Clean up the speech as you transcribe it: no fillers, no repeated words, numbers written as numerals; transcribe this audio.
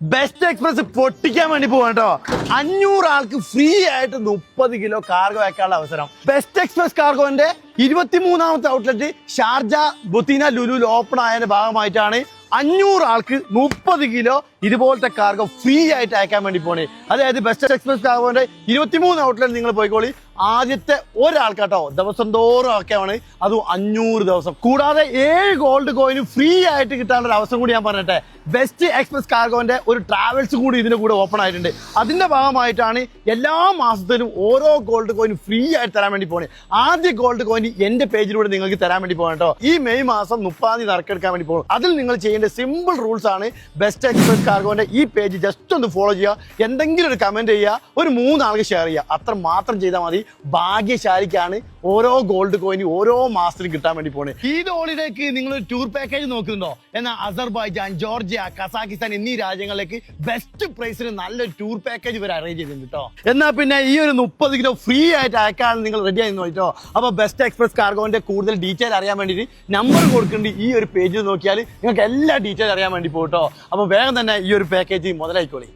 Best express പൊട്ടിക്കാൻ വേണ്ടി പോവാൻ കേട്ടോ. 500 ആൾക്ക് ഫ്രീ ആയിട്ട് 30 കിലോ കാർഗോ അയക്കാനുള്ള അവസരം. ബെസ്റ്റ് എക്സ്പ്രസ് കാർഗോന്റെ 23ാമത്തെ ഔട്ട്ലെറ്റ് ഷാർജ ബുത്തീന ലുലുവിൽ ഓപ്പൺ ആയതിന്റെ ഭാഗമായിട്ടാണ് 500 ആൾക്ക് 30 കിലോ ഇതുപോലത്തെ കാർഗോ ഫ്രീ ആയിട്ട് അയക്കാൻ വേണ്ടി പോണേ. അതായത് ബെസ്റ്റ് എക്സ്പ്രസ് കാർഗോന്റെ 23 ഔട്ട്ലെറ്റ് നിങ്ങൾ പോയിക്കോളി. ആദ്യത്തെ ഒരാൾക്കാട്ടോ ദിവസം തോറും ആക്കിയാണ്, അതും 500 ദിവസം. കൂടാതെ 7 ഗോൾഡ് കോയിന് ഫ്രീ ആയിട്ട് കിട്ടാനുള്ള അവസരം കൂടി ഞാൻ പറഞ്ഞിട്ടെ. ബെസ്റ്റ് എക്സ്പ്രസ് കാർഗോന്റെ ഒരു ട്രാവൽസ് കൂടി ഇതിന്റെ കൂടെ ഓപ്പൺ ആയിട്ടുണ്ട്. അതിന്റെ ഭാഗമായിട്ടാണ് എല്ലാ മാസത്തിലും ഓരോ ഗോൾഡ് കോയിനും ഫ്രീ ആയിട്ട് തരാൻ വേണ്ടി പോണേ. ആദ്യ ഗോൾഡ് കോയിൻ എന്റെ പേജിലൂടെ നിങ്ങൾക്ക് തരാൻ വേണ്ടി പോകണം കേട്ടോ. ഈ മെയ് മാസം 30-ാം തീയതി നറുക്കെടുക്കാൻ വേണ്ടി പോകും. അതിൽ നിങ്ങൾ ചെയ്യേണ്ട സിമ്പിൾ റൂൾസ് ആണ്. ബെസ്റ്റ് എക്സ്പ്രസ് കാർഗോന്റെ ഈ പേജ് ജസ്റ്റ് ഒന്ന് ഫോളോ ചെയ്യുക, എന്തെങ്കിലും ഒരു കമന്റ് ചെയ്യുക, ഒരു 3 ആൾക്ക് ഷെയർ ചെയ്യുക. അത്ര മാത്രം ചെയ്താൽ മതി. ഭാഗ്യശാലിക്കാണ് ഓരോ ഗോൾഡ് കോയിനും ഓരോ മാസത്തിലും കിട്ടാൻ വേണ്ടി പോണേ. ഈ ഹോളിഡേക്ക് നിങ്ങൾ ഒരു ടൂർ പാക്കേജ് നോക്കുന്നുണ്ടോ? എന്നാൽ അസർബൈജാൻ, ജോർജിയ, കസാക്കിസ്ഥാൻ എന്നീ രാജ്യങ്ങളിലേക്ക് ബെസ്റ്റ് പ്രൈസിന് നല്ലൊരു ടൂർ പാക്കേജ് ഇവർ അറേഞ്ച് ചെയ്തിട്ടുണ്ട് കേട്ടോ. എന്നാൽ പിന്നെ ഈ ഒരു 30 കിലോ ഫ്രീ ആയിട്ട് അയക്കാൻ നിങ്ങൾ റെഡി ആയി നോക്കിട്ടോ. അപ്പോൾ ബെസ്റ്റ് എക്സ്പ്രസ് കാർഗോന്റെ കൂടുതൽ ഡീറ്റെയിൽ അറിയാൻ വേണ്ടിയിട്ട് നമ്പർ കൊടുക്കുന്നുണ്ട്. ഈ ഒരു പേജിൽ നോക്കിയാൽ നിങ്ങൾക്ക് എല്ലാ ഡീറ്റെയിൽ അറിയാൻ വേണ്ടി പോകട്ടോ. അപ്പോൾ വേഗം തന്നെ ഈ ഒരു പാക്കേജ് മുതലായിക്കോളി.